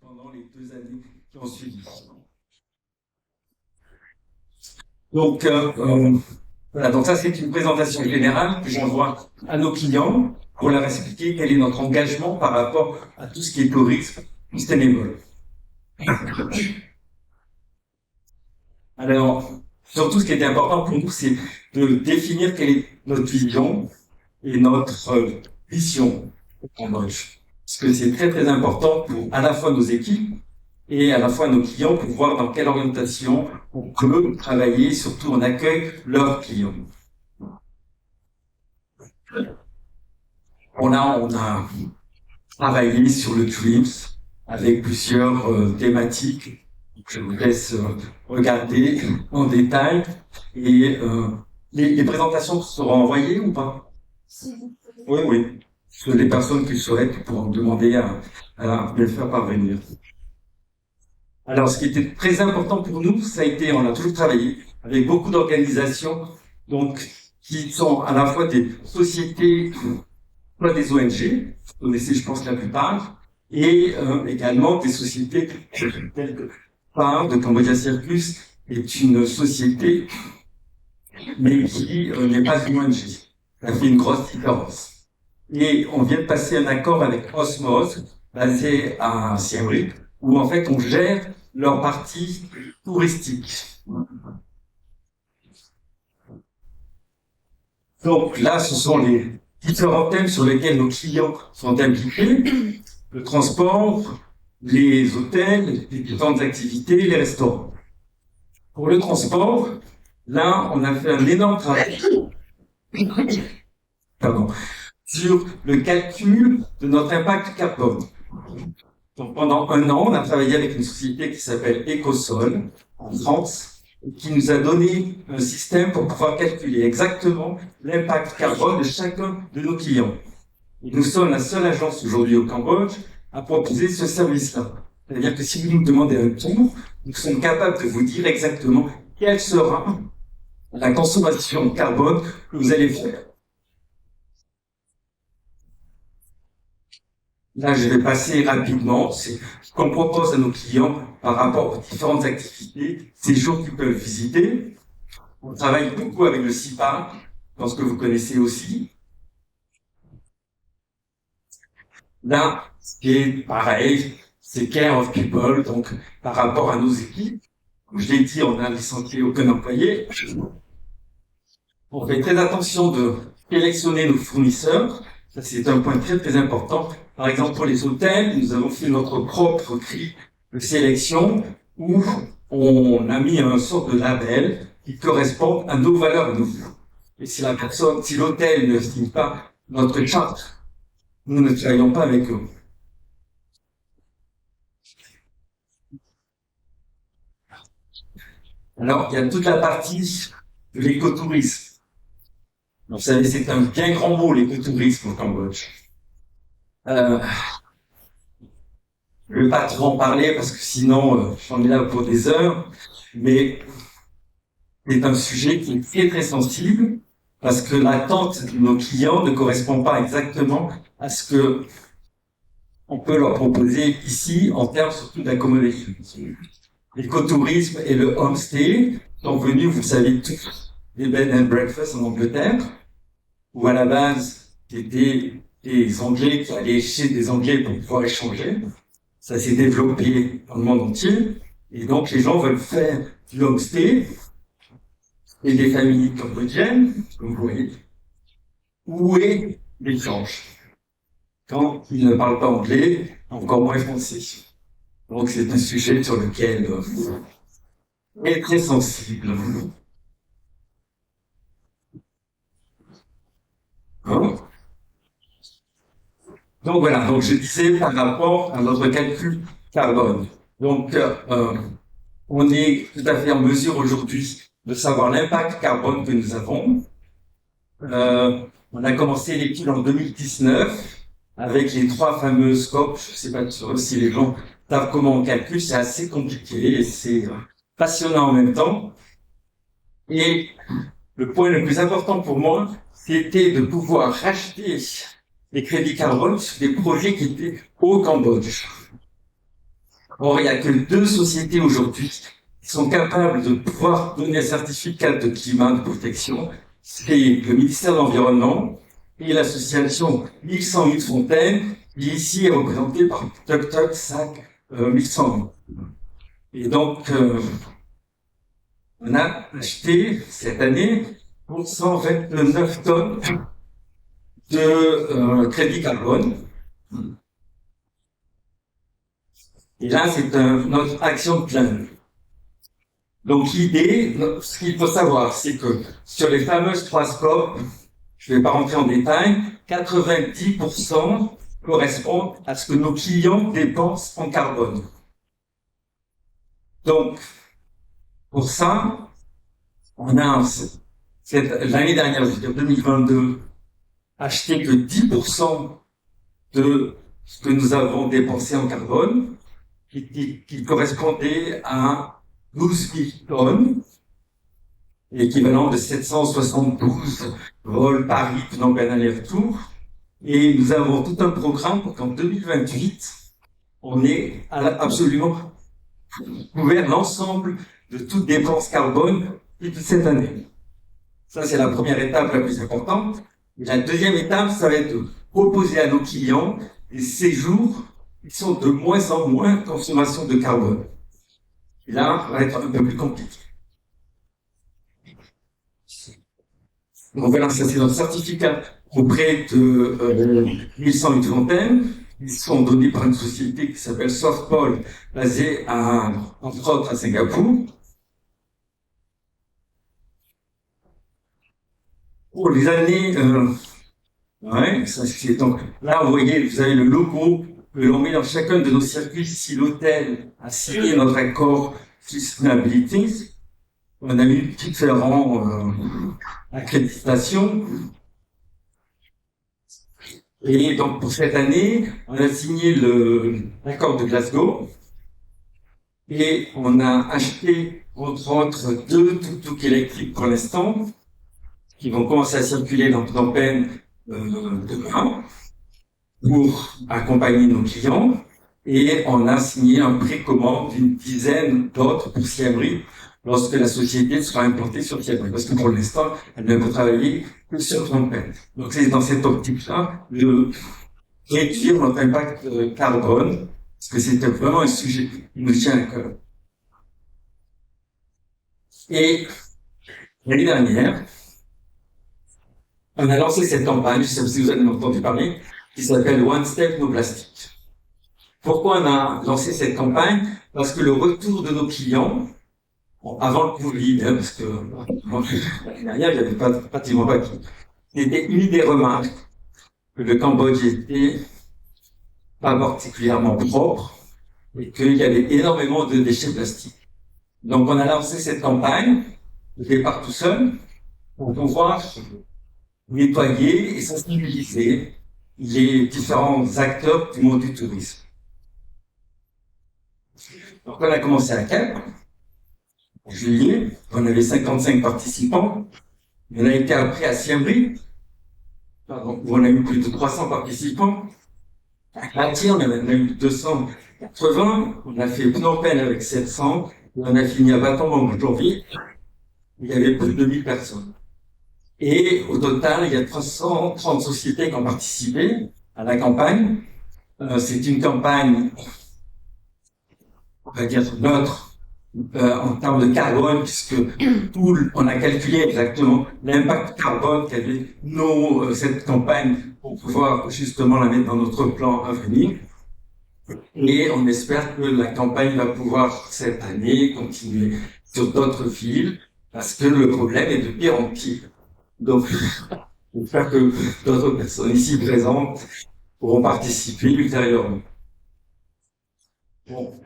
pendant les 2 années qui ont suivi. Donc, voilà, donc ça c'est une présentation générale que j'envoie à nos clients pour leur expliquer quel est notre engagement par rapport à tout ce qui est tourisme sustainable. Alors, surtout ce qui était important pour nous, c'est de définir quelle est notre vision et notre mission au Cambodge. Parce que c'est très très important pour à la fois nos équipes et à la fois nos clients pour voir dans quelle orientation on peut travailler, surtout on accueille leurs clients. On a travaillé sur le TRIMS avec plusieurs thématiques. Je vous laisse regarder en détail. Et les présentations seront envoyées ou pas? Oui, oui. Les personnes qui souhaitent pourront demander à me le faire parvenir. Alors, ce qui était très important pour nous, ça a été, on a toujours travaillé avec beaucoup d'organisations, donc, qui sont à la fois des sociétés, soit des ONG, vous connaissez, je pense, la plupart, et également des sociétés telles que PAR de Cambodia Circus est une société, mais qui n'est pas une ONG. Ça fait une grosse différence. Et on vient de passer un accord avec Osmose, basé à Siem Reap, où en fait on gère leur partie touristique. Donc là, ce sont les différents thèmes sur lesquels nos clients sont impliqués. Le transport, les hôtels, les différentes activités, les restaurants. Pour le transport, là, on a fait un énorme travail sur le calcul de notre impact carbone. Donc pendant 1 an, on a travaillé avec une société qui s'appelle Ecosol en France, qui nous a donné un système pour pouvoir calculer exactement l'impact carbone de chacun de nos clients. Et nous sommes la seule agence aujourd'hui au Cambodge à proposer ce service-là. C'est-à-dire que si vous nous demandez un tour, nous sommes capables de vous dire exactement quelle sera la consommation carbone que vous allez faire. Là, je vais passer rapidement. C'est ce qu'on propose à nos clients par rapport aux différentes activités, séjours qu'ils peuvent visiter. On travaille beaucoup avec le CIPA, je pense que vous connaissez aussi. Là, ce qui est pareil, c'est Care of People, donc par rapport à nos équipes. Comme je l'ai dit, on n'a licencié aucun employé. On fait très attention de sélectionner nos fournisseurs. Ça, c'est un point très très important. Par exemple, pour les hôtels, nous avons fait notre propre grille de sélection où on a mis un sort de label qui correspond à nos valeurs à nous. Et si l'hôtel ne signe pas notre charte, nous ne travaillons pas avec eux. Alors, il y a toute la partie de l'écotourisme. Vous savez, c'est un bien grand mot, l'écotourisme au Cambodge. Je ne vais pas trop en parler parce que sinon, j'en ai là pour des heures, mais c'est un sujet qui est très très sensible parce que l'attente de nos clients ne correspond pas exactement à ce que on peut leur proposer ici en termes surtout d'accommodation. L'écotourisme et le homestay sont venus, vous le savez tous, des bed and breakfast en Angleterre, où à la base, c'était des Anglais qui allaient chez des Anglais pour pouvoir échanger. Ça s'est développé dans le monde entier. Et donc, les gens veulent faire du homestay et des familles cambodgiennes, comme vous voyez. Où est l'échange? Quand ils ne parlent pas anglais, encore moins français. Donc, c'est un sujet sur lequel est très sensible. Donc voilà, donc je disais par rapport à notre calcul carbone. Donc on est tout à fait en mesure aujourd'hui de savoir l'impact carbone que nous avons. On a commencé l'étude en 2019 avec les 3 fameux scopes. Je ne sais pas si les gens savent comment on calcule, c'est assez compliqué et c'est passionnant en même temps. Et le point le plus important pour moi, c'était de pouvoir racheter les crédits carbone sur des projets qui étaient au Cambodge. Or, il n'y a que 2 sociétés aujourd'hui qui sont capables de pouvoir donner un certificat de climat de protection. C'est le ministère de l'Environnement et l'association 1100 000 Fontaines, qui ici est représentée par Toc Toc Sac 1100. Et donc, on a acheté cette année pour 129 tonnes de crédit carbone. Et là, c'est notre action plan. Donc l'idée, ce qu'il faut savoir, c'est que sur les fameuses 3 scopes, je ne vais pas rentrer en détail, 90% correspondent à ce que nos clients dépensent en carbone. Donc, pour ça, on a l'année dernière, c'est-à-dire 2022, acheté que 10% de ce que nous avons dépensé en carbone, qui correspondait à 12 000 tonnes, l'équivalent de 772 vols Paris, Phnom Penh aller-retour. Et nous avons tout un programme pour qu'en 2028, on ait absolument couvert l'ensemble de toutes dépenses carbone toute cette année. Ça, c'est la première étape la plus importante. Et la deuxième étape, ça va être de proposer à nos clients des séjours qui sont de moins en moins consommation de carbone. Et là, ça va être un peu plus compliqué. Donc voilà, ça c'est notre certificat auprès de 1108 Fontaines. Ils sont donnés par une société qui s'appelle Softpol, basée entre autres à Singapour. Pour les années, ça c'est donc là vous voyez, vous avez le logo que l'on met dans chacun de nos circuits. Si l'hôtel a signé notre accord sustainability, on a eu différentes accréditations. Et donc pour cette année, on a signé l'accord de Glasgow et on a acheté entre autres 2 tuk-tuk électriques pour l'instant qui vont commencer à circuler dans Phnom Penh demain pour accompagner nos clients, et on a signé un précommande d'une dizaine d'autres pour Siem Reap lorsque la société sera implantée sur Siem Reap, parce que pour l'instant, elle ne peut travailler que sur Phnom Penh. Donc c'est dans cette optique-là de réduire notre impact carbone, parce que c'était vraiment un sujet qui nous tient à cœur. Et l'année dernière, on a lancé cette campagne, je ne sais pas si vous avez entendu parler, qui s'appelle One Step No Plastic. Pourquoi on a lancé cette campagne? Parce que le retour de nos clients, avant le Covid, parce que l'année dernière, il n'y avait pratiquement pas qui. C'était une des remarques que le Cambodge était pas particulièrement propre et qu'il y avait énormément de déchets plastiques. Donc on a lancé cette campagne, au départ tout seul, pour pouvoir nettoyer et sensibiliser les différents acteurs du monde du tourisme. Donc on a commencé à Cap, en juillet, on avait 55 participants. On a été après à Siem Reap, où on a eu plus de 300 participants. À Kratie, on en a eu 280. On a fait Phnom Penh avec 700. Et on a fini à Battambang en janvier. Il y avait plus de 1000 personnes. Et au total, il y a 330 sociétés qui ont participé à la campagne. C'est une campagne, on va dire, neutre en termes de carbone, puisque on a calculé exactement l'impact carbone qu'avait cette campagne pour pouvoir justement la mettre dans notre plan à venir. Et on espère que la campagne va pouvoir cette année continuer sur d'autres villes, parce que le problème est de pire en pire. Donc, j'espère que d'autres personnes ici présentes pourront participer ultérieurement. Bon.